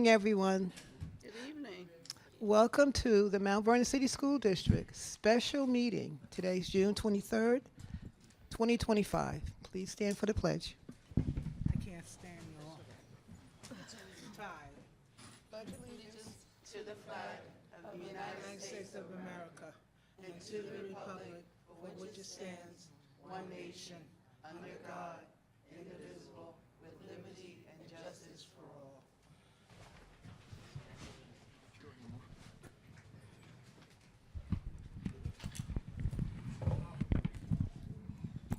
evening, everyone. Good evening. Welcome to the Mount Vernon City School District special meeting. Today's June 23rd, 2025. Please stand for the pledge. I can't stand y'all. Tired. Pledge allegiance To the flag of the United States of America and to the republic for which it stands, one nation, under God, indivisible, with liberty and justice for all.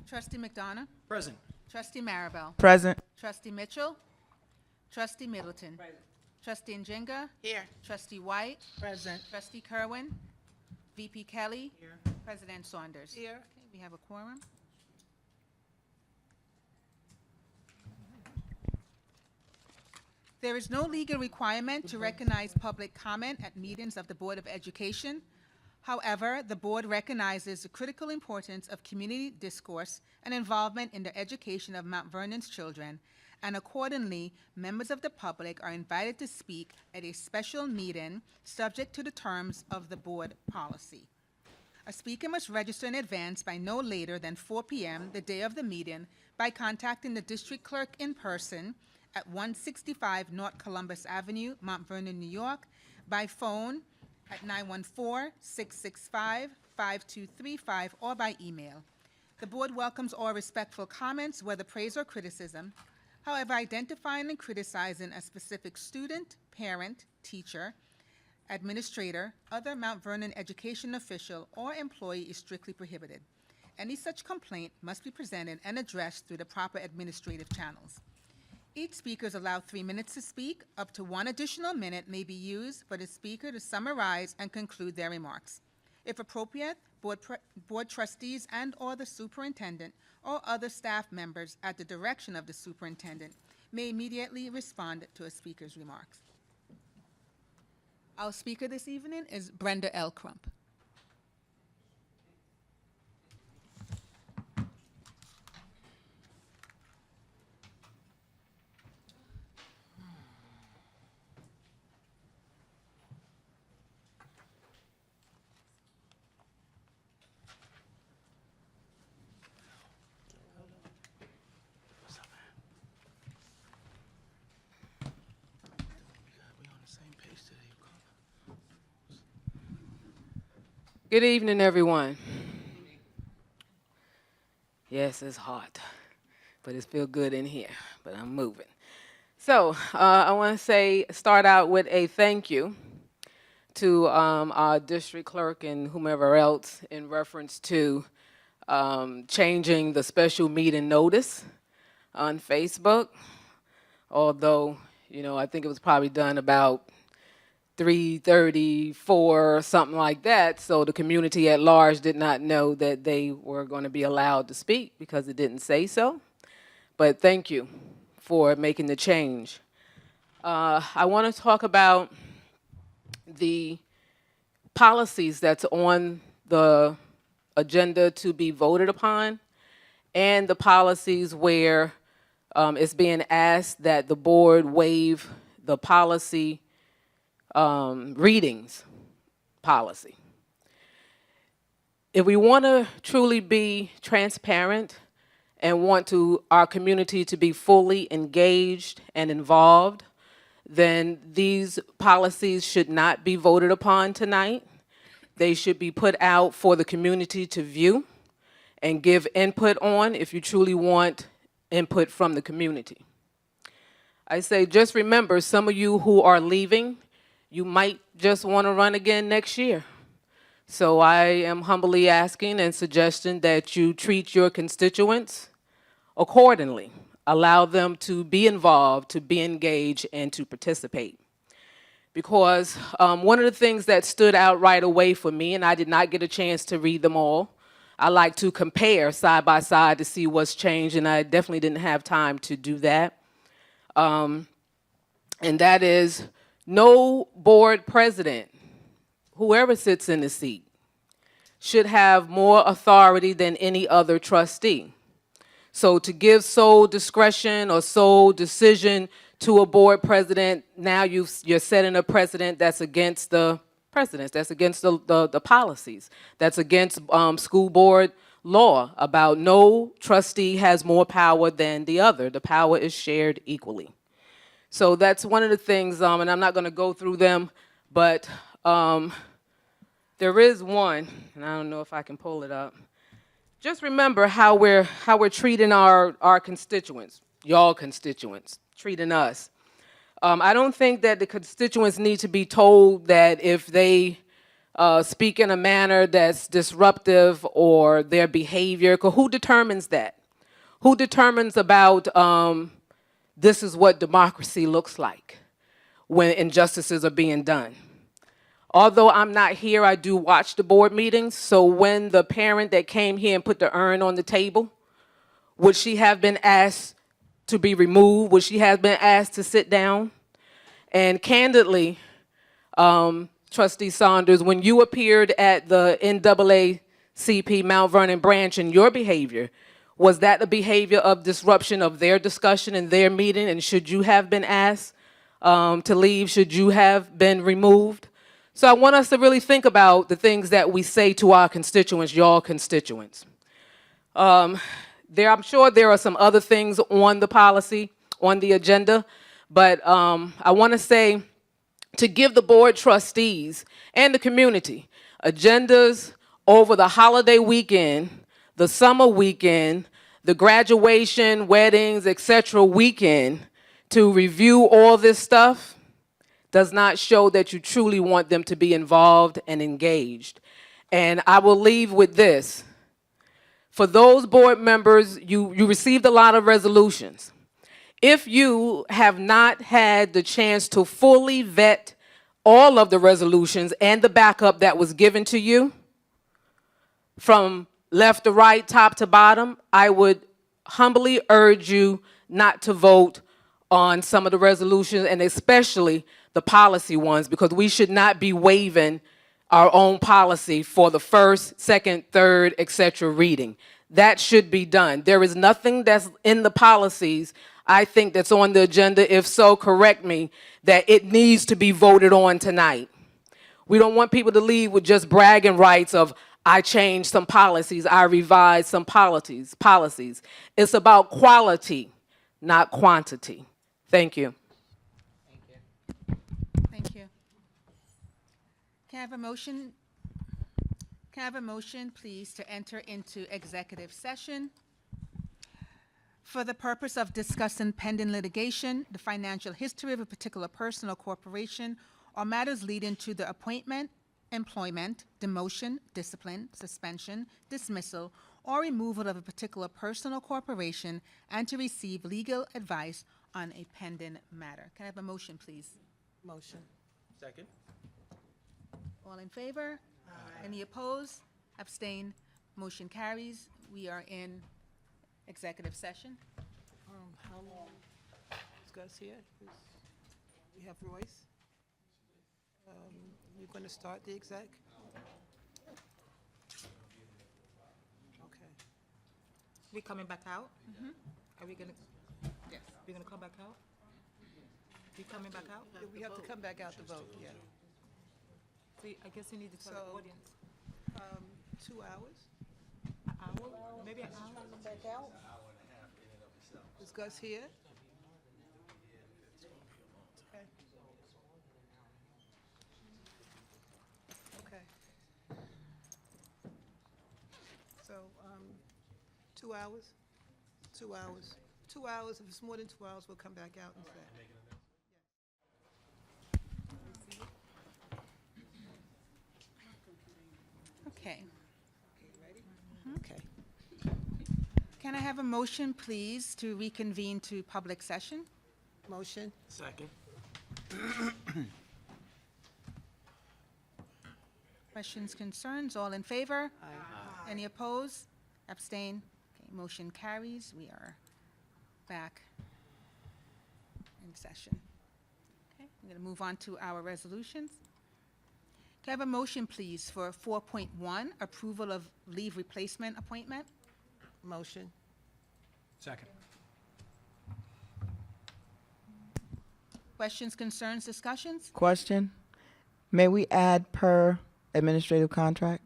Trustee McDonough? Present. Trustee Maribel? Present. Trustee Mitchell? Trustee Middleton? Trustee Njinga? Here. Trustee White? Present. Trustee Kerwin? VP Kelly? Here. President Saunders? Here. Okay, we have a quorum. There is no legal requirement to recognize public comment at meetings of the Board of Education. However, the board recognizes the critical importance of community discourse and involvement in the education of Mount Vernon's children, and accordingly, members of the public are invited to speak at a special meeting subject to the terms of the board policy. A speaker must register in advance by no later than 4 p.m. the day of the meeting by contacting the district clerk in person at 165 North Columbus Avenue, Mount Vernon, New York, by phone at 914-665-5235, or by email. The board welcomes all respectful comments, whether praise or criticism. However, identifying and criticizing a specific student, parent, teacher, administrator, other Mount Vernon education official, or employee is strictly prohibited. Any such complaint must be presented and addressed through the proper administrative channels. Each speaker is allowed 3 minutes to speak. Up to 1 additional minute may be used for the speaker to summarize and conclude their remarks. If appropriate, board trustees and/or the superintendent or other staff members at the direction of the superintendent may immediately respond to a speaker's remarks. Our speaker this evening is Brenda L. Crump. What's up, man? We on the same page today. Good evening, everyone. Yes, it's hot, but it feels good in here, but I'm moving. So I want to start out with a thank you to our district clerk and whomever else in reference to changing the special meeting notice on Facebook. Although, I think it was probably done about 3:34, something like that, so the community at large did not know that they were going to be allowed to speak because it didn't say so. But thank you for making the change. I want to talk about the policies that's on the agenda to be voted upon, and the policies where it's being asked that the board waive the policy readings policy. If we want to truly be transparent and want our community to be fully engaged and involved, then these policies should not be voted upon tonight. They should be put out for the community to view and give input on if you truly want input from the community. I say just remember, some of you who are leaving, you might just want to run again next year. So I am humbly asking and suggesting that you treat your constituents accordingly. Allow them to be involved, to be engaged, and to participate. Because one of the things that stood out right away for me, and I did not get a chance to read them all, I like to compare side by side to see what's changed, and I definitely didn't have time to do that. And that is, no board president, whoever sits in the seat, should have more authority than any other trustee. So to give sole discretion or sole decision to a board president, now you're setting a precedent that's against the precedents, that's against the policies, that's against school board law about no trustee has more power than the other. The power is shared equally. So that's one of the things, and I'm not going to go through them, but there is one, and I don't know if I can pull it up. Just remember how we're treating our constituents, y'all constituents, treating us. I don't think that the constituents need to be told that if they speak in a manner that's disruptive or their behavior, 'cause who determines that? Who determines about this is what democracy looks like when injustices are being done? Although I'm not here, I do watch the board meetings. So when the parent that came here and put the urn on the table, would she have been asked to be removed? Would she have been asked to sit down? And candidly, Trustee Saunders, when you appeared at the NAACP Mount Vernon branch and your behavior, was that a behavior of disruption of their discussion and their meeting? And should you have been asked to leave? Should you have been removed? So I want us to really think about the things that we say to our constituents, y'all constituents. I'm sure there are some other things on the policy, on the agenda, but I want to say to give the board trustees and the community agendas over the holiday weekend, the summer weekend, the graduation, weddings, etc. weekend to review all this stuff does not show that you truly want them to be involved and engaged. And I will leave with this. For those board members, you received a lot of resolutions. If you have not had the chance to fully vet all of the resolutions and the backup that was given to you, from left to right, top to bottom, I would humbly urge you not to vote on some of the resolutions, and especially the policy ones, because we should not be waiving our own policy for the first, second, third, etc. reading. That should be done. There is nothing that's in the policies, I think, that's on the agenda, if so, correct me, that it needs to be voted on tonight. We don't want people to leave with just bragging rights of, I changed some policies, I revised some policies. It's about quality, not quantity. Thank you. Thank you. Can I have a motion? Can I have a motion, please, to enter into executive session for the purpose of discussing pending litigation, the financial history of a particular person or corporation, or matters leading to the appointment, employment, demotion, discipline, suspension, dismissal, or removal of a particular person or corporation, and to receive legal advice on a pending matter. Can I have a motion, please? Motion. Second. All in favor? Aye. Any opposed? Abstain? Motion carries. We are in executive session. How long? Is Gus here? We have Royce. You're going to start the exec? Okay. We coming back out? Are we gonna, Yes. we gonna come back out? We coming back out? We have to come back out to vote, yeah. See, I guess you need to tell So- the audience. 2 hours? An hour, maybe an hour? Is Gus here? Okay. Okay. So, 2 hours? 2 hours. 2 hours, if it's more than 2 hours, we'll come back out and say. Okay. Okay. Can I have a motion, please, to reconvene to public session? Motion? Second. Questions, concerns? All in favor? Aye. Any opposed? Abstain? Okay, motion carries. We are back in session. Okay, we're going to move on to our resolutions. Can I have a motion, please, for 4.1, approval of leave replacement appointment? Motion? Second. Questions, concerns, discussions? Question, may we add per administrative contract?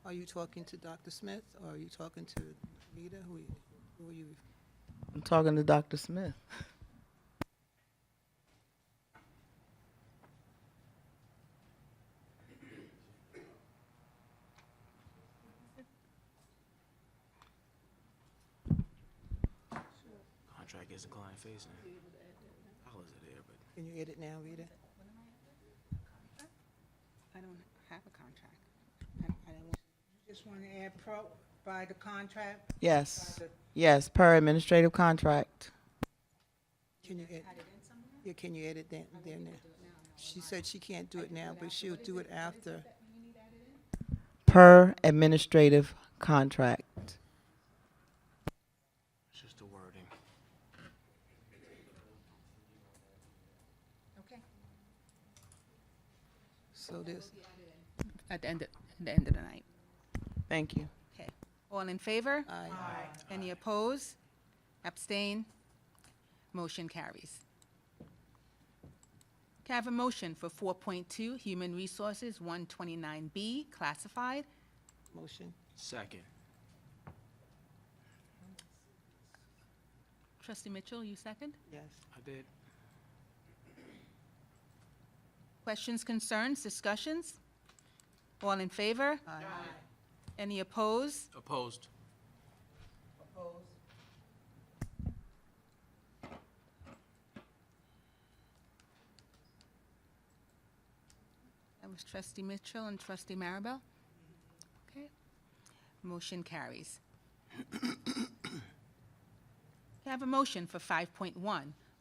Are you talking to Dr. Smith or are you talking to Rita? Who are you? I'm talking to Dr. Smith. Contract is a client facing. Dollars are there, but Can you edit now, Rita? I don't have a contract. I don't. Just want to add pro by the contract? Yes, yes, per administrative contract. Can you edit? Yeah, can you edit that there now? She said she can't do it now, but she'll do it after. Per administrative contract. it's just the wording. Okay. So this, At the end of the night. Thank you. Okay. All in favor? aye. Any opposed? Abstain? Motion carries. Can I have a motion for 4.2, Human Resources 129B, classified? Motion. Second. Trustee Mitchell, you second? Yes. I did. Questions, concerns, discussions? All in favor? Aye. Any opposed? Opposed. That was Trustee Mitchell and Trustee Maribel. Okay. Motion carries. Can I have a motion for 5.1,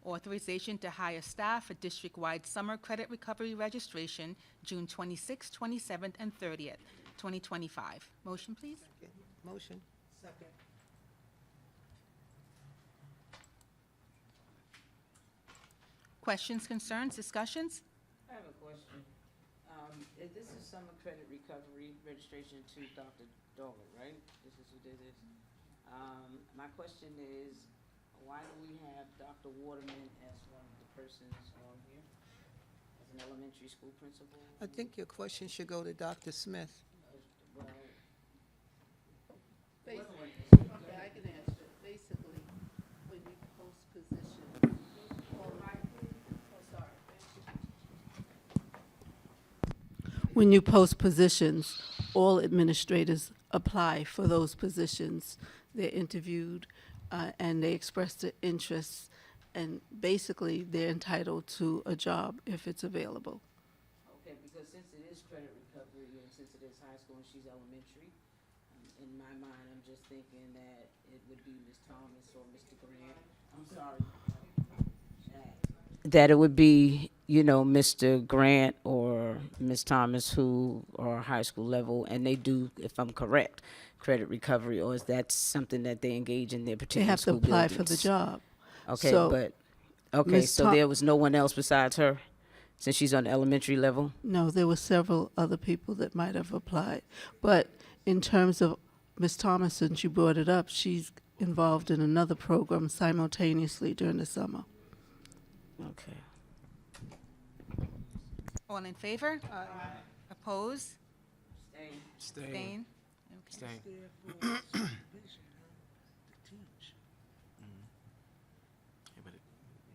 authorization to hire staff for district-wide summer credit recovery registration, June 26th, 27th, and 30th, 2025. Motion, please. Okay. Motion. Second. Questions, concerns, discussions? I have a question. If this is summer credit recovery registration to Dr. Dolan, right? This is who did this. My question is, why do we have Dr. Waterman as one of the persons on here? As an elementary school principal? I think your question should go to Dr. Smith. Well, Basically, okay, I can answer it. Basically, when you post position, when you post positions, all administrators apply for those positions. They're interviewed, and they express their interests, and basically, they're entitled to a job if it's available. okay, because since it is credit recovery and since it is high school and she's elementary, in my mind, I'm just thinking that it would be Ms. Thomas or Mr. Grant. I'm sorry. That it would be, you know, Mr. Grant or Ms. Thomas who are high school level, and they do, if I'm correct, credit recovery, or is that something that they engage in their They particular have to school apply for the buildings? job. Okay, So, but, okay, Ms. so Tho- there was no one else besides her, since she's on the elementary level? No, there were several other people that might have applied. But in terms of Ms. Thomas, since you brought it up, she's involved in another program simultaneously during the summer. Okay. All in favor? Oppose? Stay. Abstain? Stay. Yeah, but you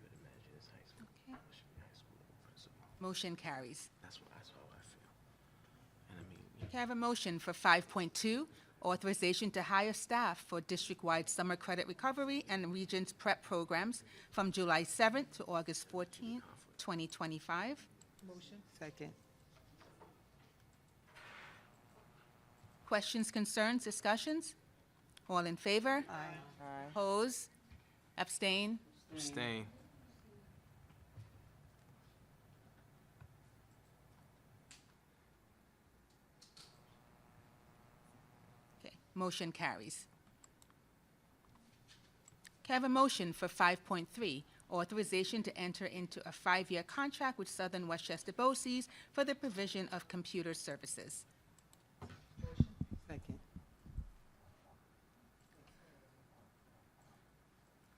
would imagine it's high school. Okay. It should be high school level principal. Motion carries. That's how I feel. And I mean, Can I have a motion for 5.2, authorization to hire staff for district-wide summer credit recovery and Regents prep programs from July 7th to August 14th, 2025? Motion. Second. Questions, concerns, discussions? All in favor? Aye. Oppose? Abstain? stay. Okay, motion carries. Can I have a motion for 5.3, authorization to enter into a 5-year contract with Southern Westchester BOCES for the provision of computer services?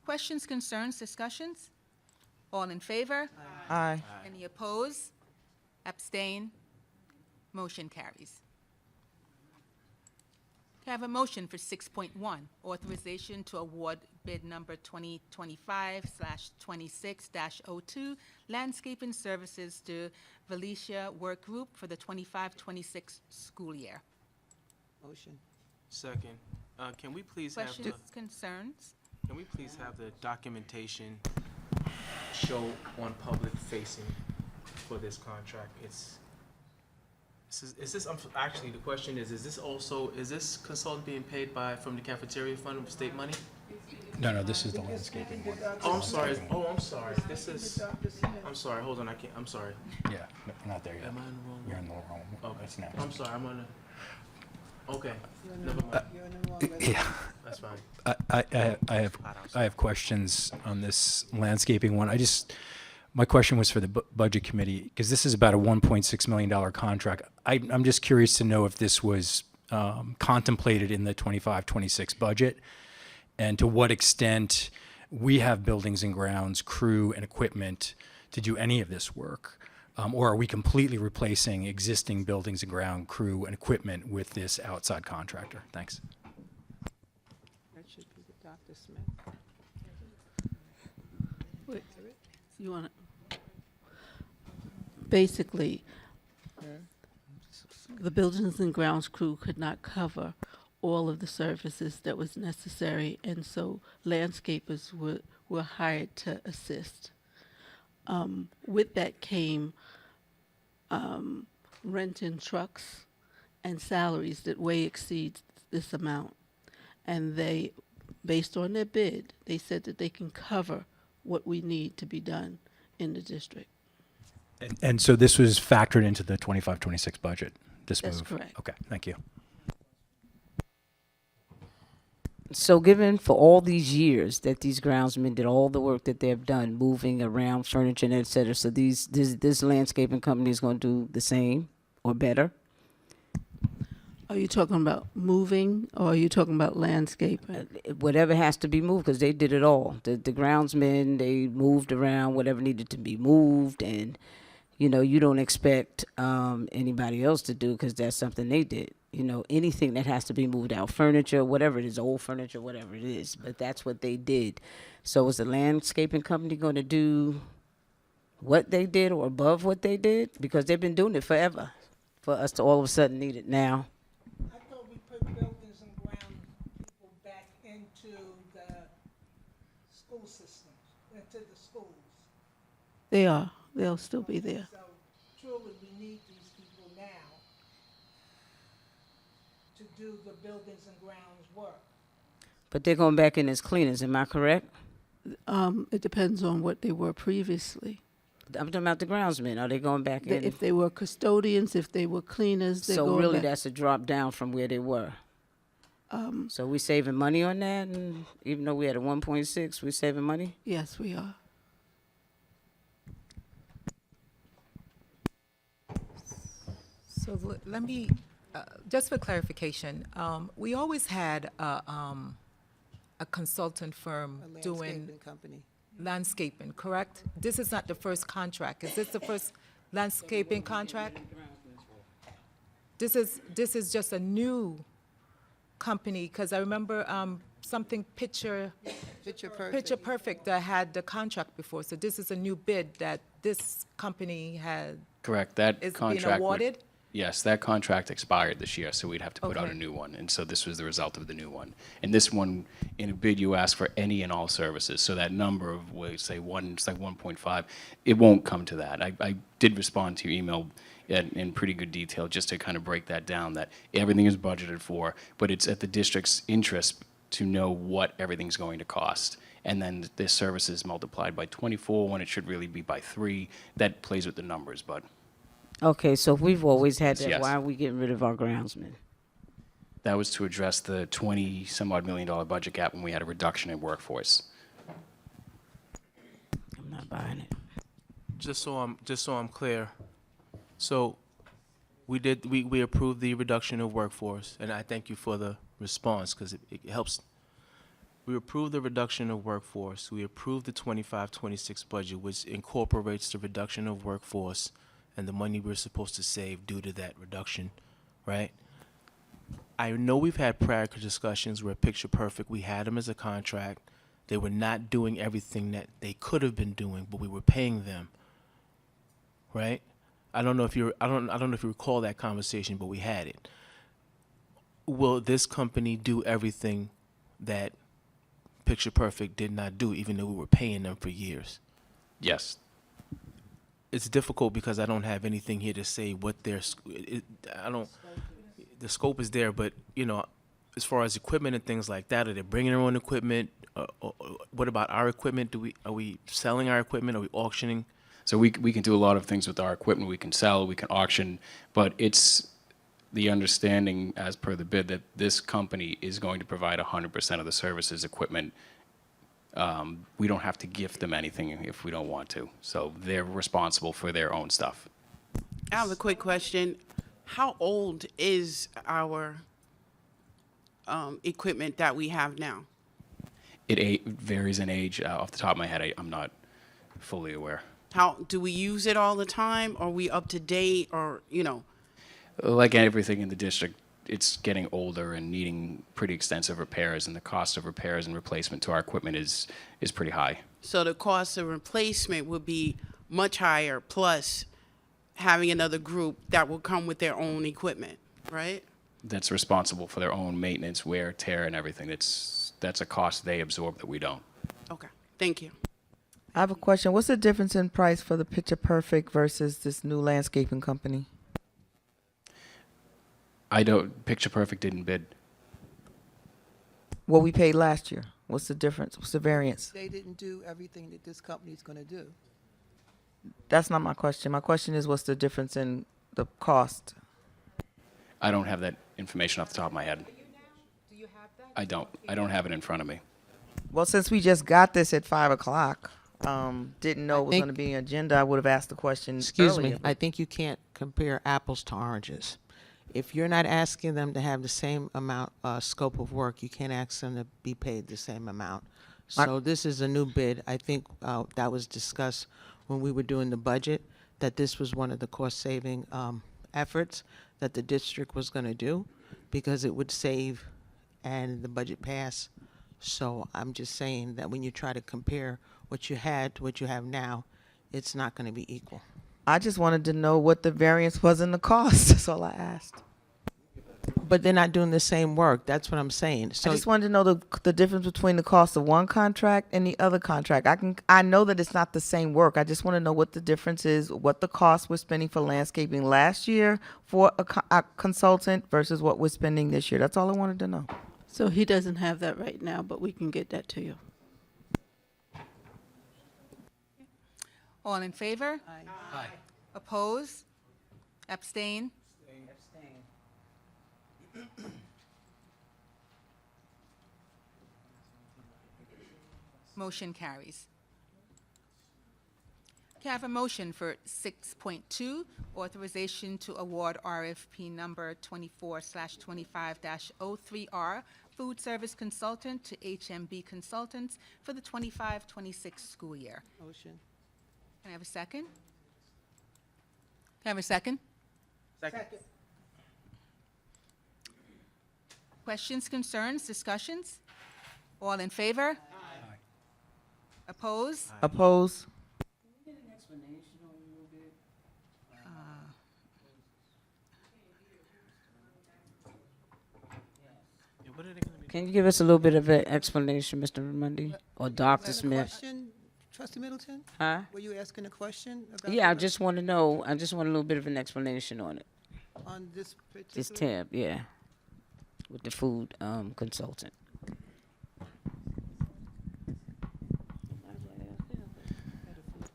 Questions, concerns, discussions? All in favor? Aye. Any opposed? Abstain? Motion carries. Can I have a motion for 6.1, authorization to award bid number 2025/26-02, landscaping services to Valicia Work Group for the 25-26 school year? Motion. Second, can we please have the, Questions, concerns? can we please have the documentation show on public facing for this contract? Actually, the question is this consultant being paid from the cafeteria fund with state money? No, this is the landscaping one. Oh, I'm sorry, I'm sorry, hold on, I'm sorry. Yeah, no, we're not there yet. Am I in the wrong one? You're in the wrong one. Okay. That's next. I'm sorry, okay, never mind, You're in the wrong resolution. Yeah, that's fine. I have questions on this landscaping one. My question was for the budget committee, because this is about a $1.6 million contract. I'm just curious to know if this was contemplated in the 25-26 budget, and to what extent we have buildings and grounds, crew, and equipment to do any of this work. Or are we completely replacing existing buildings and ground, crew, and equipment with this outside contractor? Thanks. That should be the Dr. Smith. Wait, you want to? Basically, the buildings and grounds crew could not cover all of the services that was necessary, and so landscapers were hired to assist. With that came renting trucks and salaries that way exceeds this amount. And they, based on their bid, they said that they can cover what we need to be done in the district. And so this was factored into the 25-26 budget, this move? That's correct. Okay, thank you. So given for all these years that these groundsmen did all the work that they've done, moving around furniture and et cetera, so this landscaping company is going to do the same or better? Are you talking about moving, or are you talking about landscaping? Whatever has to be moved, because they did it all. The groundsmen, they moved around whatever needed to be moved, and you don't expect anybody else to do, because that's something they did. Anything that has to be moved out, furniture, whatever it is, old furniture, whatever it is, but that's what they did. So is the landscaping company going to do what they did or above what they did? Because they've been doing it forever. For us to all of a sudden need it now. I thought we put buildings and ground people back into the school systems, into the schools. They are. They'll still be there. So truly, we need these people now to do the buildings and grounds work. But they're going back in as cleaners, am I correct? It depends on what they were previously. I'm talking about the groundsmen. Are they going back in? If they were custodians, if they were cleaners, they're So going really, back. that's a drop down from where they were. So we saving money on that, and even though we had a 1.6, we saving money. Yes, we are. So let me, just for clarification, we always had a consultant firm A doing landscaping company. landscaping, correct? This is not the first contract. Is this the first landscaping contract? This is just a new company, because I remember something Picture Perfect that had the contract before. So this is a new bid that this company had, Correct. That is being contract. awarded? Yes, that contract expired this year, so we'd have to put out a Okay. new one. And so this was the result of the new one. And this one, in a bid, you ask for any and all services. So that number of, it's like 1.5, it won't come to that. I did respond to your email in pretty good detail, just to kind of break that down, that everything is budgeted for, but it's at the district's interest to know what everything's going to cost. And then the services multiplied by 24, when it should really be by 3. That plays with the numbers, but Okay, so if we've always had that, Yes. why are we getting rid of our groundsmen? that was to address the $20-some-odd million budget gap when we had a reduction in workforce. I'm not buying it. Just so I'm clear, so we approved the reduction of workforce, and I thank you for the response, because it helps We approved the reduction of workforce. We approved the 25-26 budget, which incorporates the reduction of workforce and the money we're supposed to save due to that reduction, right? I know we've had prior discussions where Picture Perfect, we had them as a contract. They were not doing everything that they could have been doing, but we were paying them, right? I don't know if you recall that conversation, but we had it. Will this company do everything that Picture Perfect did not do, even though we were paying them for years? Yes. It's difficult because I don't have anything here to say what their the scope is there, but as far as equipment and things like that, are they bringing their own equipment? What about our equipment? Are we selling our equipment? Are we auctioning? So we can do a lot of things with our equipment. We can sell, we can auction, but it's the understanding as per the bid that this company is going to provide 100% of the services equipment. We don't have to gift them anything if we don't want to. So they're responsible for their own stuff. I have a quick question. How old is our equipment that we have now? It varies in age. Off the top of my head, I'm not fully aware. How do we use it all the time? Are we up to date, or Like everything in the district, it's getting older and needing pretty extensive repairs, and the cost of repairs and replacement to our equipment is pretty high. So the cost of replacement would be much higher, plus having another group that will come with their own equipment, right? That's responsible for their own maintenance, wear, tear, and everything. That's a cost they absorb that we don't. Okay, thank you. I have a question. What's the difference in price for the Picture Perfect versus this new landscaping company? Picture Perfect didn't bid. What we paid last year. What's the difference? What's the variance? They didn't do everything that this company's going to do. That's not my question. My question is, what's the difference in the cost? I don't have that information off the top of my head. Do you have that? I don't. I don't have it in front of me. Well, since we just got this at 5 o'clock, didn't know it was think- going to be an agenda, I would have asked the question Excuse me, earlier. I think you can't compare apples to oranges. If you're not asking them to have the same amount, scope of work, you can't ask them to be paid the same amount. So this is a new bid. I think that was discussed when we were doing the budget, that this was one of the cost-saving efforts that the district was going to do, because it would save and the budget passed. So I'm just saying that when you try to compare what you had to what you have now, it's not going to be equal. I just wanted to know what the variance was in the cost. That's all I asked. But they're not doing the same work. That's what I'm saying. So I just wanted to know the difference between the cost of one contract and the other contract. I know that it's not the same work. I just want to know what the difference is, what the cost we're spending for landscaping last year for a consultant versus what we're spending this year. That's all I wanted to know. So he doesn't have that right now, but we can get that to you. All in favor? Aye. Oppose? Abstain? Motion carries. Can I have a motion for 6.2, authorization to award RFP number 24/25-03R, food service consultant to HMB Consultants for the 25-26 school year? Motion. Can I have a second? Can I have a second? Second. Questions, concerns, discussions? All in favor? Oppose? Oppose? Yeah, what are they going to be? Can you give us a little bit of an explanation, Mr. Ramundi, or Dr. Have a Smith? question, Trustee Middleton? Huh? Were you asking a question about? Yeah, I just want to know, I just want a little bit of an explanation on it. On this particular? This tab, yeah, with the food consultant.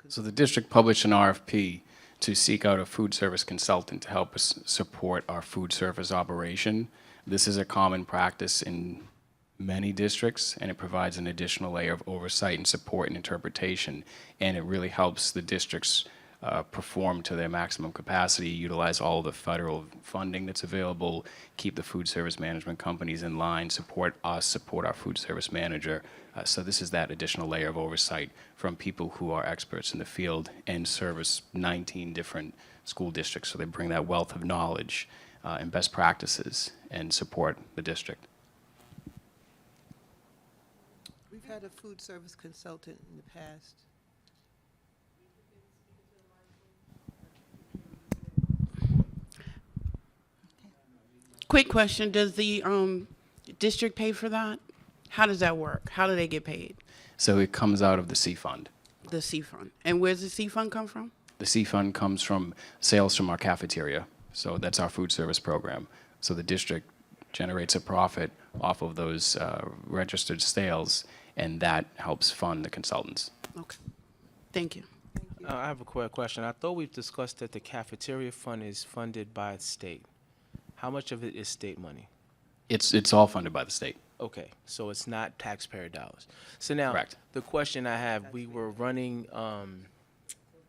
So the district published an RFP to seek out a food service consultant to help us support our food service operation. This is a common practice in many districts, and it provides an additional layer of oversight and support and interpretation, and it really helps the districts perform to their maximum capacity, utilize all the federal funding that's available, keep the food service management companies in line, support us, support our food service manager. So this is that additional layer of oversight from people who are experts in the field and service 19 different school districts. So they bring that wealth of knowledge and best practices and support the district. We've had a food service consultant in the past. Quick question, does the district pay for that? How does that work? How do they get paid? So it comes out of the C Fund. The C Fund. And where's the C Fund come from? The C Fund comes from sales from our cafeteria. So that's our food service program. So the district generates a profit off of those registered sales, and that helps fund the consultants. Okay. Thank you. I have a quick question. I thought we've discussed that the cafeteria fund is funded by the state. How much of it is state money? It's all funded by the state. Okay, so it's not taxpayer dollars. So now, Correct. the question I have, we were running,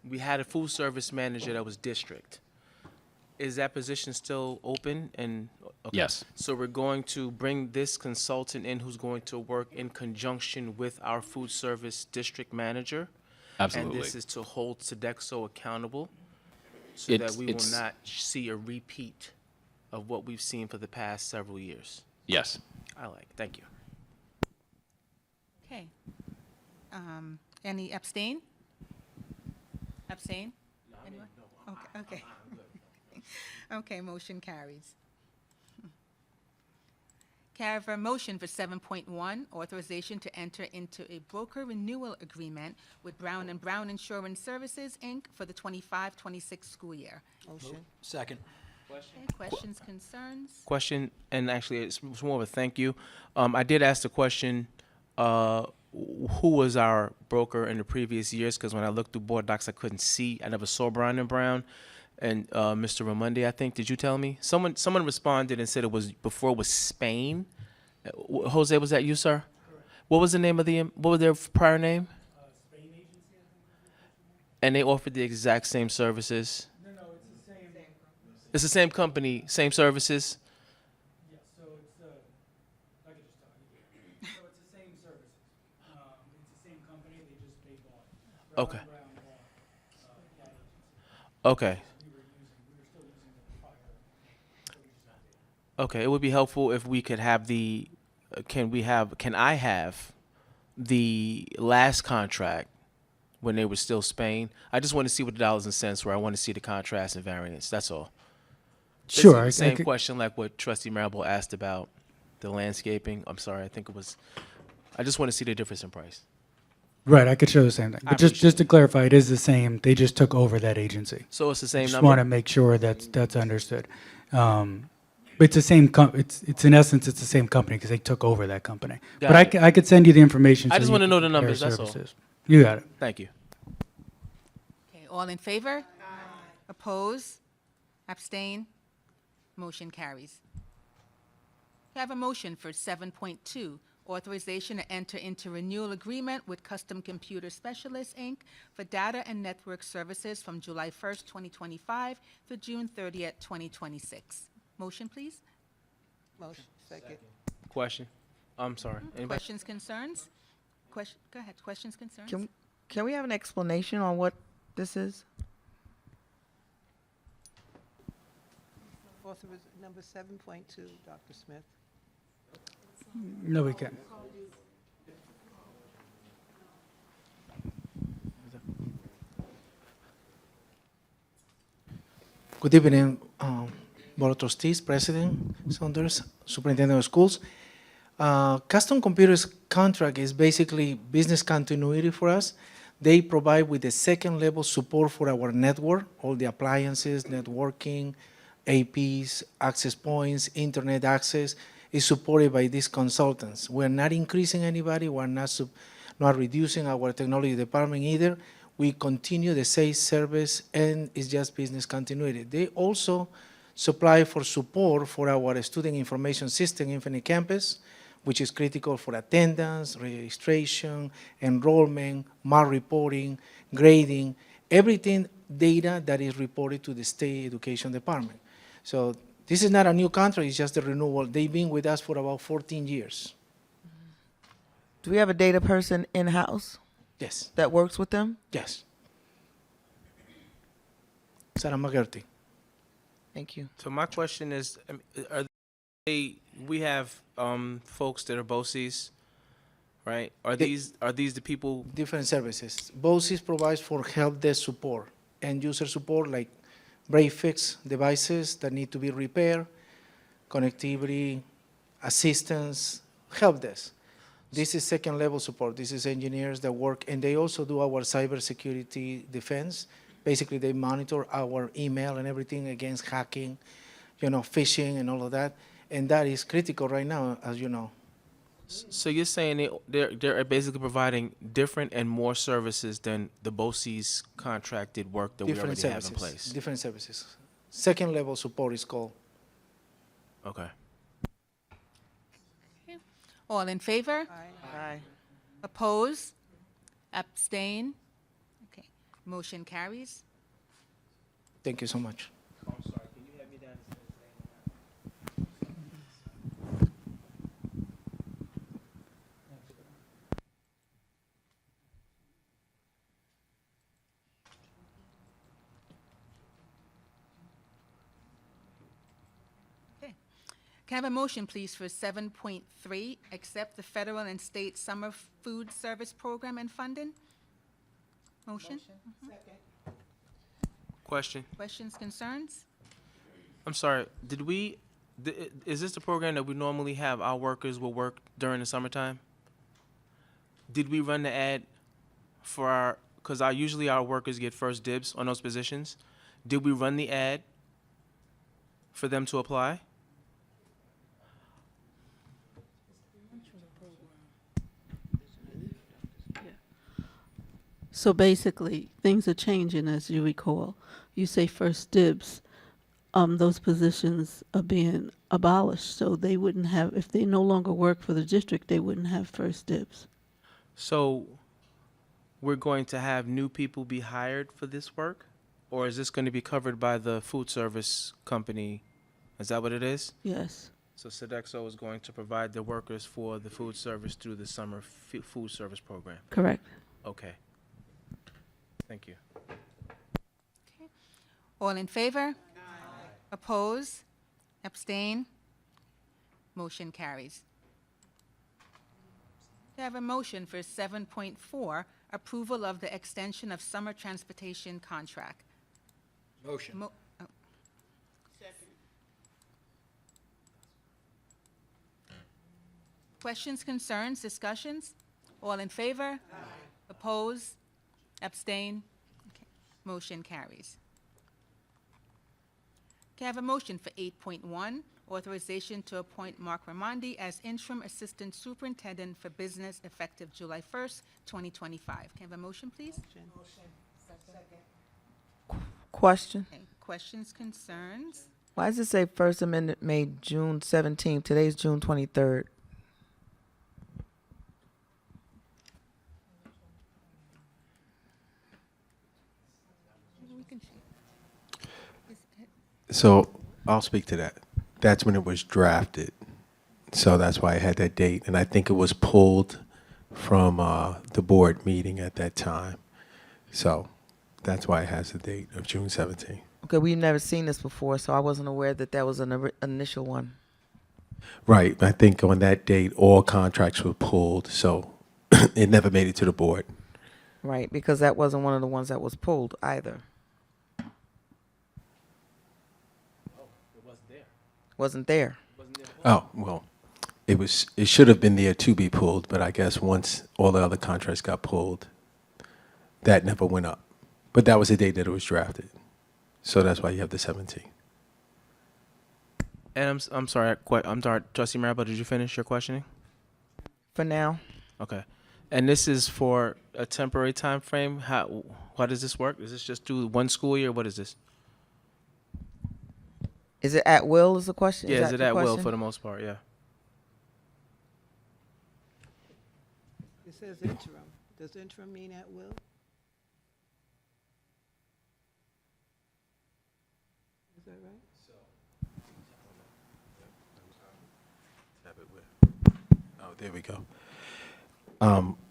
we had a food service manager that was district. Is that position still open? And okay. Yes. So we're going to bring this consultant in who's going to work in conjunction with our food service district manager? Absolutely. And this is to hold Sodexo accountable so that It's- we will it's- not see a repeat of what we've seen for the past several years. Yes. Thank you. Okay. Any abstain? Abstain? Anyone? Okay, okay. Okay, motion carries. Can I have a motion for 7.1, authorization to enter into a broker renewal agreement with Brown & Brown Insurance Services, Inc. for the 25-26 school year? Motion. Second. Okay, questions, concerns? Question, and actually it's more of a thank you. I did ask the question, who was our broker in the previous years? Because when I looked through board docs, I couldn't see. I never saw Brown and Brown. And Mr. Ramundi, I think, did you tell me? Someone responded and said it was before it was Spain. Jose, was that you, sir? Correct. What was the name of what was their prior name? Spain Agency. And they offered the exact same services. It's the same company, same services? Yes, so it's, I could just tell you. So it's the same services. It's the same company, they just bought. Okay. Brown bought, that agency. Okay. We were still using the prior, so we just updated. Okay, it would be helpful if we could have can I have the last contract when they were still Spain? I just want to see what the dollars and cents were. I want to see the contrast and variance, that's all. Sure. It's the same question like what Trustee Marable asked about the landscaping. I'm sorry, I think it was, I just want to see the difference in price. Right, I could show the same thing. I But just appreciate to clarify, it is the same, they just took over that agency. So it's the same Just number? want to make sure that's understood. It's the same, it's in essence, it's the same company because they took over that company. But Got it. I could send you the information. I so just you wanna can know the compare numbers, that's all. services. You got it. Thank you. Okay, all in favor? Oppose? Abstain? Motion carries. Can I have a motion for 7.2, authorization to enter into renewal agreement with Custom Computer Specialists, Inc. for data and network services from July 1st, 2025 through June 30th, 2026. Motion, please? Motion. Second. Question? I'm sorry. Anybody? Questions, concerns? Go ahead, questions, concerns? Can we have an explanation on what this is? Number 7.2, Dr. Smith. No, we can't. Good evening, Board of Trustees, President Saunders, Superintendent of Schools. Custom Computers contract is basically business continuity for us. They provide with the second level support for our network, all the appliances, networking, APs, access points, internet access is supported by these consultants. We're not increasing anybody, we're not reducing our technology department either. We continue the same service and it's just business continuity. They also supply for support for our student information system, Infinite Campus, which is critical for attendance, registration, enrollment, mark reporting, grading, everything data that is reported to the state education department. So this is not a new contract, it's just a renewal. They've been with us for about 14 years. Do we have a data person in-house Yes, that works with them? yes. Sarah McGurty. Thank you. So my question is, are we have folks that are BOCES, right? Are these the people? Different services. BOCES provides for help desk support and user support, like break fix devices that need to be repaired, connectivity, assistance, help desk. This is second level support. This is engineers that work, and they also do our cybersecurity defense. Basically, they monitor our email and everything against hacking, phishing and all of that. And that is critical right now, as you know. So you're saying they're basically providing different and more services than the BOCES contracted work that we already have in place? Different services. Second level support is called. Okay. All in favor? Aye. Oppose? Abstain? Okay, motion carries. Thank you so much. I'm sorry, can you have me down Okay. Can I have a motion, please, for 7.3, accept the federal and state summer food service program and funding? Motion? Question. Questions, concerns? I'm sorry, is this the program that we normally have our workers will work during the summertime? Did we run the ad for because usually our workers get first dibs on those positions. Did we run the ad for them to apply? So basically, things are changing, as you recall. You say first dibs. Those positions are being abolished, so they wouldn't have, if they no longer work for the district, they wouldn't have first dibs. So we're going to have new people be hired for this work? Or is this going to be covered by the food service company? Is that what it is? Yes. So Sodexo is going to provide the workers for the food service through the summer food service program? Correct. Okay. Thank you. All in favor? Oppose? Abstain? Motion carries. We have a motion for 7.4, approval of the extension of summer transportation contract. Motion. Questions, concerns, discussions? All in favor? Oppose? Abstain? Okay. Motion carries. Can I have a motion for 8.1, authorization to appoint Mark Ramondi as interim assistant superintendent for business effective July 1st, 2025. Can I have a motion, please? Question. Okay. Questions, concerns? Why does it say First Amendment made June 17th? Today's June 23rd. So I'll speak to that. That's when it was drafted. So that's why I had that date. And I think it was pulled from the board meeting at that time. So that's why it has the date of June 17th. Okay, we've never seen this before, so I wasn't aware that that was an initial one. Right. I think on that date, all contracts were pulled. So it never made it to the board. Right, because that wasn't one of the ones that was pulled either. Wasn't there. Oh, well, it should have been there to be pulled, but I guess once all the other contracts got pulled, that never went up. But that was the date that it was drafted. So that's why you have the 17th. And I'm sorry, Trustee Marable, did you finish your questioning? For now. Okay. And this is for a temporary time frame? How does this work? Is this just through one school year? What is this? Is it at will is the question? Yeah, is that it your at will question? for the most part? Yeah. It says interim. Does interim mean at will? Is that right? Oh, there we go.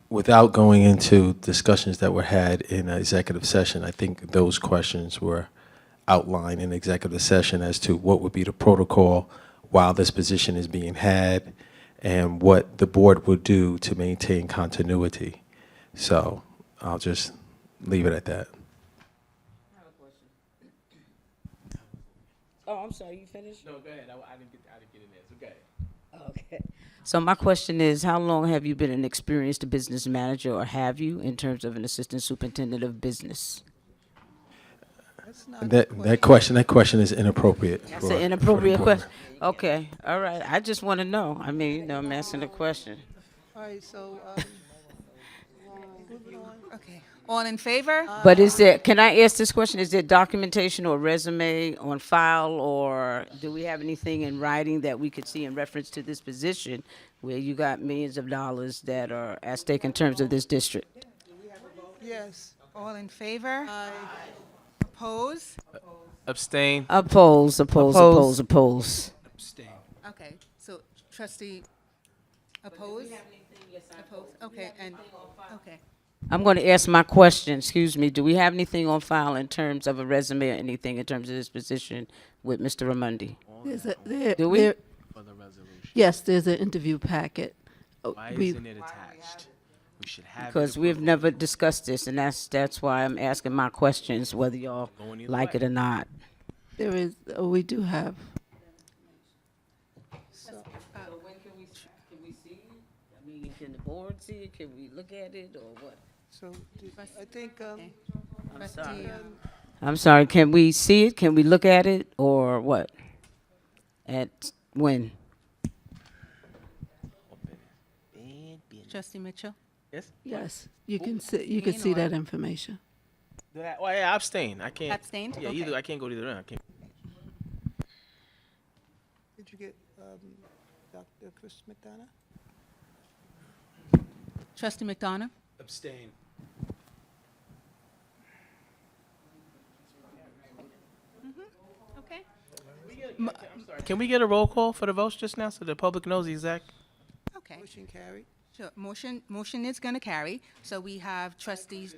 Without going into discussions that were had in executive session, I think those questions were outlined in executive session as to what would be the protocol while this position is being had and what the board would do to maintain continuity. So I'll just leave it at that. I have a question. Oh, I'm sorry, you finished? No, go ahead. I didn't get in there, so go ahead. Okay. So my question is, how long have you been an experienced business manager, or have you, in terms of an assistant superintendent of business? That's not a That question is inappropriate. That's for- an for the inappropriate board. question. Okay, all right. I just want to know. I mean, I'm asking a question. All right, so, moving on. Okay. All in favor? But is there, can I ask this question? Is there documentation or resume on file, or do we have anything in writing that we could see in reference to this position where you got millions of dollars that are at stake in terms of this district? Yes. All in favor? Aye. Oppose? Abstain. Oppose, oppose, Oppose. oppose, oppose. Abstain. Okay, so trustee oppose? Oppose, okay, and, okay. I'm going to ask my question, excuse me. Do we have anything on file in terms of a resume or anything in terms of this position with Mr. Ramundi? Do we? For the resolution. Yes, there's an interview packet. Why We- isn't it attached? We should have it. Because if we've we're never discussed this, and that's why I'm asking my questions, whether y'all going either like way. it or not. There is, we do have. So when can we see it? I mean, can the board see it? Can we look at it, or what? So, I think, I'm sorry. Trustee, I'm sorry, can we see it? Can we look at it, or what? At when? Trustee Mitchell? Yes. Yes, you can see that information. Well, yeah, I abstain. I can't. Abstained? Yeah, Okay. either I can't go either way. I can't. did you get, Dr. Chris McDonough? Trustee McDonough? Abstain. Okay. Can we get a roll call for the votes just now so the public knows the exact? Okay. Motion carried. Sure, motion is going to carry. So we have trustee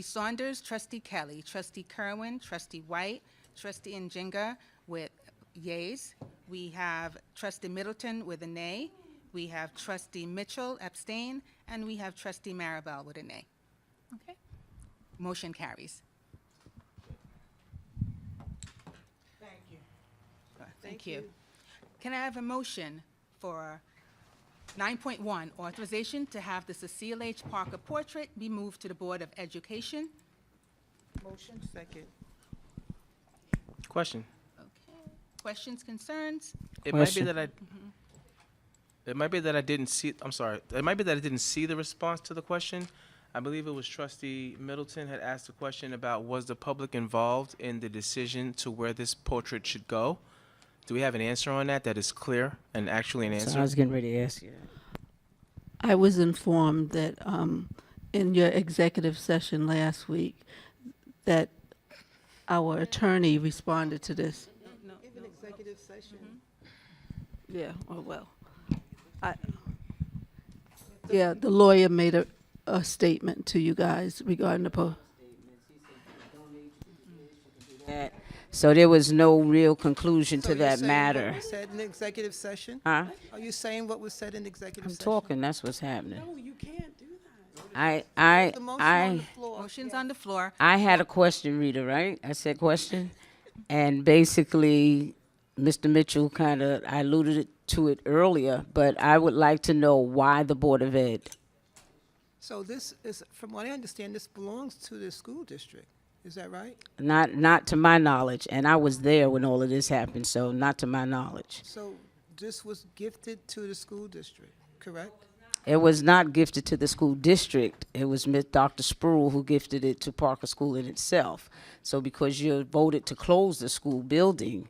Saunders, trustee Kelly, trustee Kerwin, trustee White, trustee Njinga with yeas. We have trustee Middleton with a nay. We have trustee Mitchell abstain, and we have trustee Maribel with a nay. Okay? Motion carries. Thank you. Can I have a motion for 9.1, authorization to have the Cecile H. Parker portrait be moved to the Board of Education? Motion, second. Question. Okay. Questions, concerns? It might be Question. that I. It might be that I didn't see. I'm sorry. It might be that I didn't see the response to the question. I believe it was Trustee Middleton had asked a question about was the public involved in the decision to where this portrait should go. Do we have an answer on that that is clear and actually an So answer? I was getting ready to ask you. I was informed that in your executive session last week, that our attorney responded to this. Even executive session. Yeah, oh, well. Yeah, the lawyer made a statement to you guys regarding the That- So there was no real conclusion So to you're that saying matter. what was said in executive session? Huh? Are you saying what was said in executive I'm session? talking, that's what's happening. No, you can't do that. I, The motion on the I, floor. Motion's on the floor. I had a question, Rita, right? I said question. And basically, Mr. Mitchell kind of, I alluded to it earlier, but I would like to know why the Board of Ed. So this is, from what I understand, this belongs to the school district. Is that right? Not to my knowledge, and I was there when all of this happened, so not to my knowledge. So this was gifted to the school district, correct? It was not gifted to the school district. It was Dr. Spruill who gifted it to Parker School in itself. So because you voted to close the school building,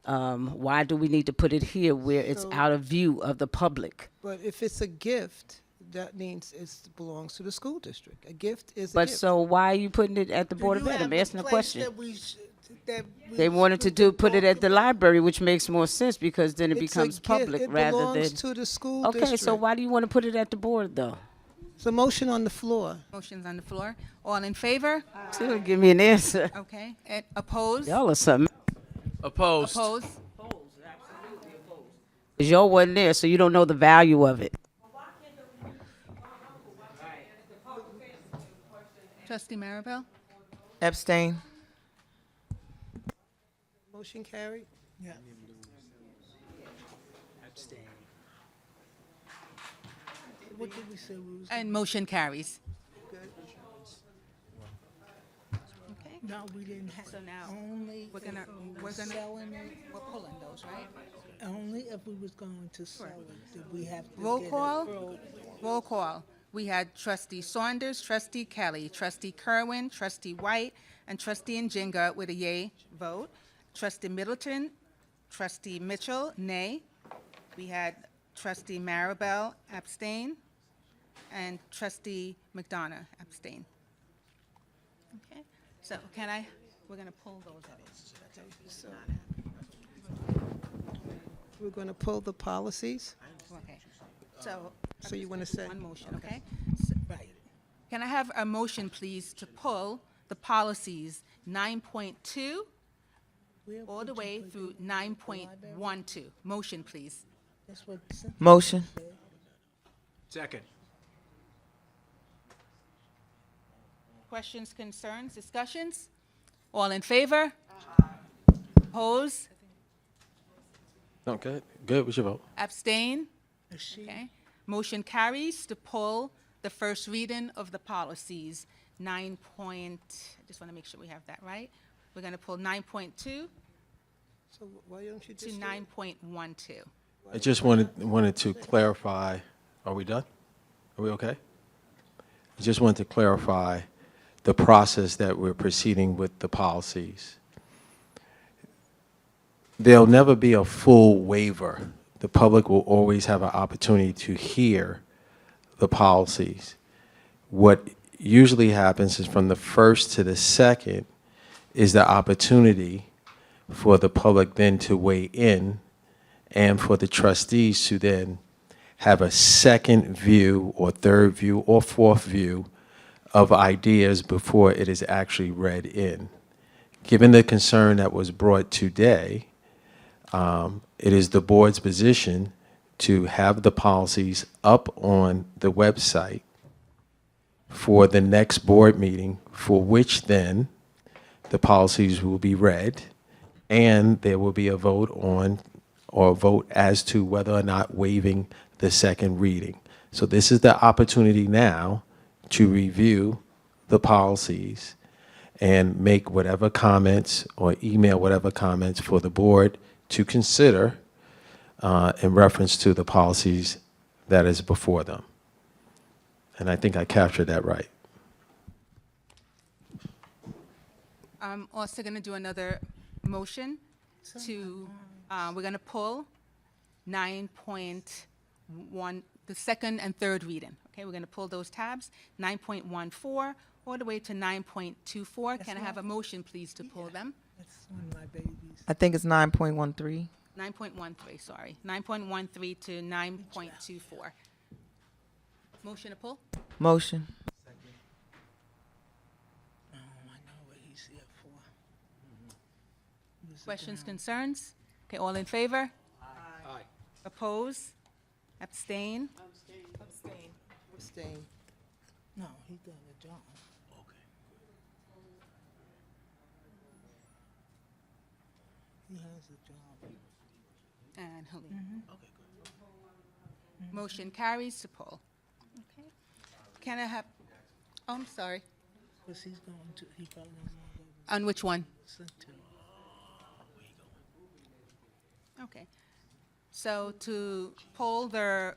why do we need to put it here where it's So- out of view of the public? But if it's a gift, that means it belongs to the school district. A gift is a But gift. so why are you putting it at the Do Board of you Ed? have I'm the asking a place question. that They wanted to put it at the library, which makes more sense because then it becomes public rather than. It belongs to the school Okay, district. so why do you want to put it at the board, though? It's a motion on the floor. Motion's on the floor. All in favor? Still give me an answer. Okay. And opposed? Y'all are something. Opposed. Opposed? Because y'all wasn't there, so you don't know the value of it. Trustee Maribel? Abstain. Motion carried. Yeah. What did we say we was? And motion carries. No, we didn't have. So now, Only we're gonna, we're selling it, we're pulling those, right? only if we was going to sell it, did we have to Roll get call? approved. Roll call. We had trustee Saunders, trustee Kelly, trustee Kerwin, trustee White, and trustee Njinga with a yay vote. Trustee Middleton, trustee Mitchell, nay. We had trustee Maribel abstain, and trustee McDonough abstain. Okay, so can I, we're gonna pull those out. So, we're going to pull the policies. Okay, so. So you want to say? One motion, okay? Right. Can I have a motion, please, to pull the policies 9.2 all the way through 9.12? Motion, please. That's what Cynthia Motion. said. Second. Questions, concerns, discussions? All in favor? Oppose? No, good. Good. What's your vote? Abstain? Is she- Okay. Motion carries to pull the first reading of the policies. I just want to make sure we have that right. We're going to pull 9.2 So why don't you to just? 9.12. I just wanted to clarify. Are we done? Are we okay? I just wanted to clarify the process that we're proceeding with the policies. There'll never be a full waiver. The public will always have an opportunity to hear the policies. What usually happens is from the first to the second is the opportunity for the public then to weigh in and for the trustees to then have a second view or third view or fourth view of ideas before it is actually read in. Given the concern that was brought today, it is the board's position to have the policies up on the website for the next board meeting, for which then the policies will be read, and there will be a vote on, or a vote as to whether or not waiving the second reading. So this is the opportunity now to review the policies and make whatever comments or email whatever comments for the board to consider in reference to the policies that is before them. And I think I captured that right. I'm also going to do another motion to, we're going to pull 9.1, the second and third reading. Okay, we're going to pull those tabs, 9.14 all the way to 9.24. Can I have a motion, please, to pull them? That's one of my babies. I think it's 9.13. 9.13, sorry. 9.13 to 9.24. Motion to pull? Motion. Oh, I know what he's here for. Questions, concerns? Okay, all in favor? Aye. Oppose? Abstain? Abstain. No, he doing the job. He has a job. And Helene. Motion carries to pull. Okay. Can I have, oh, I'm sorry. Because he's going to, he probably don't want to go On which one? listen to. Okay. So to poll their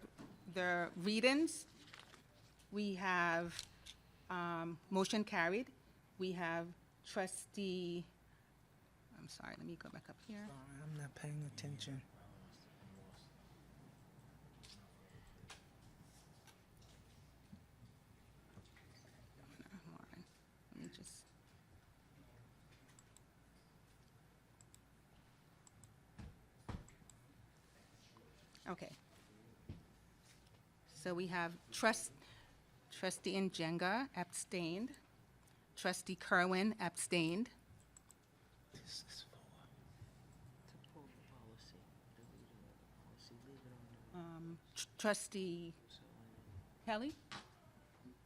readings, we have motion carried. We have trustee, I'm sorry, let me go back up here. Sorry, I'm not paying attention. Hold on. Let me just. Okay. So we have trustee Njenga abstained, trustee Kerwin abstained, trustee Kelly,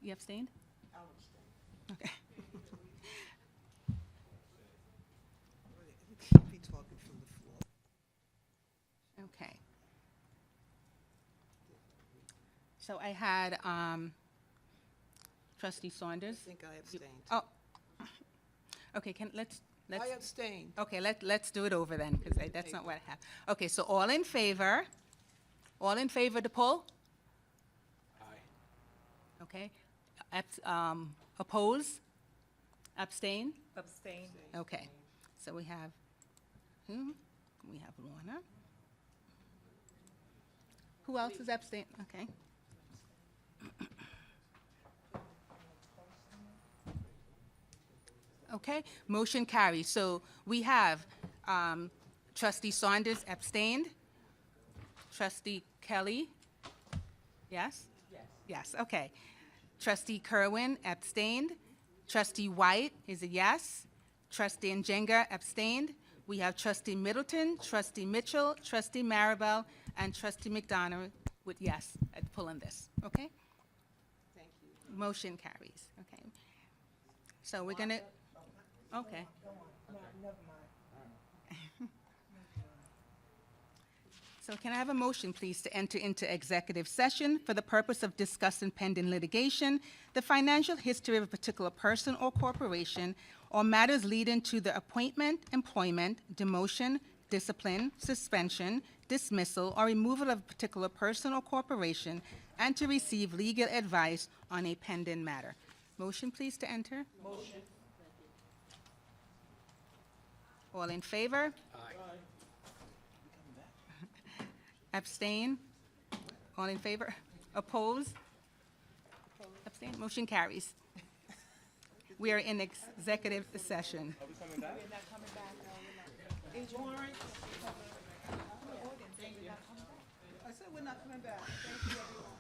you abstained? I'll abstain. Okay. Can't be talking from the floor. Okay. So I had trustee Saunders. I think I abstained. Oh, okay, let's. I abstained. Okay, let's do it over then, because that's not what I have. Okay, so all in favor to pull? Aye. Okay. Oppose? Abstain? Abstain. Okay, so we have, we have Lorna. Who else is abstain? Okay. Okay, motion carries. So we have trustee Saunders abstained, trustee Kelly, yes? Yes. Yes, okay. Trustee Kerwin abstained, trustee White is a yes, trustee Njenga abstained. We have trustee Middleton, trustee Mitchell, trustee Maribel, and trustee McDonough with yes at pulling this, okay? Thank you. Motion carries, okay. So we're gonna, okay. So can I have a motion, please, to enter into executive session for the purpose of discussing pending litigation, the financial history of a particular person or corporation, or matters leading to the appointment, employment, demotion, discipline, suspension, dismissal, or removal of a particular person or corporation, and to receive legal advice on a pending matter. Motion, please, to enter? Motion. All in favor? Abstain? All in favor? Oppose? Abstain? Motion carries. We are in executive session. I said we're not coming back. Thank you, everyone.